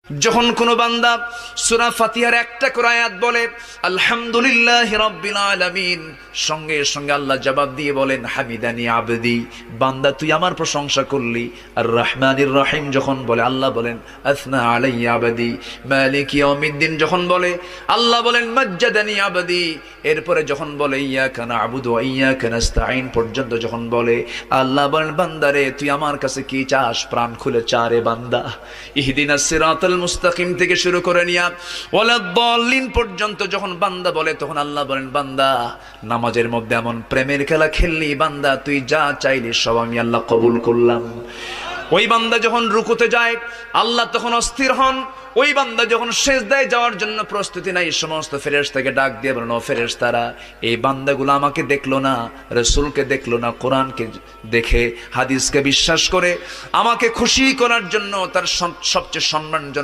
যখন কোনো বান্দা সূরা ফাতিহার একটা করে আয়াত বলে আলহামদুলিল্লাহি রাব্বিল আলামিন, সঙ্গে সঙ্গে আল্লাহ জবাব দিয়ে বলেন হামিদানি আবদি, বান্দা তুই আমার প্রশংসা করলি। আর রহমানির রহিম যখন বলে আল্লাহ বলেন আসনা আলাইয়া আবদি। মালিক ইয়াউমিদ্দিন যখন বলে আল্লাহ বলেন মাজ্জাদানি আবদি। এরপরে যখন বলে ইয়াকা না'বুদু ওয়া ইয়াকা নাস্তাঈন পর্যন্ত যখন বলে আল্লাহ বলেন বান্দারে তুই আমার কাছে কি চাস, প্রাণ খুলে চারে বান্দা। ইহদিনাস সিরাতাল মুস্তাকিম থেকে শুরু করে নিয়া ওয়ালাদ-দাল্লিন পর্যন্ত যখন বান্দা বলে তখন আল্লাহ বলেন বান্দা নামাজের মধ্যে এমন প্রেমের খেলা খেললি বান্দা, তুই যা চাইলি সব আমি আল্লাহ কবুল করলাম। ওই বান্দা যখন রুকুতে যায় আল্লাহ তখন অস্থির হন। ওই বান্দা যখন সিজদায় যাওয়ার জন্য প্রস্তুতি নাই, সমস্ত ফেরেশতাকে ডাক দিয়ে বলেন ও ফেরেশতারা, এই বান্দাগুলো আমাকে দেখলো না, রাসূলকে দেখলো না, কোরআনকে দেখে হাদিসকে বিশ্বাস করে আমাকে খুশি করার জন্য তার সবচেয়ে সম্মানজনক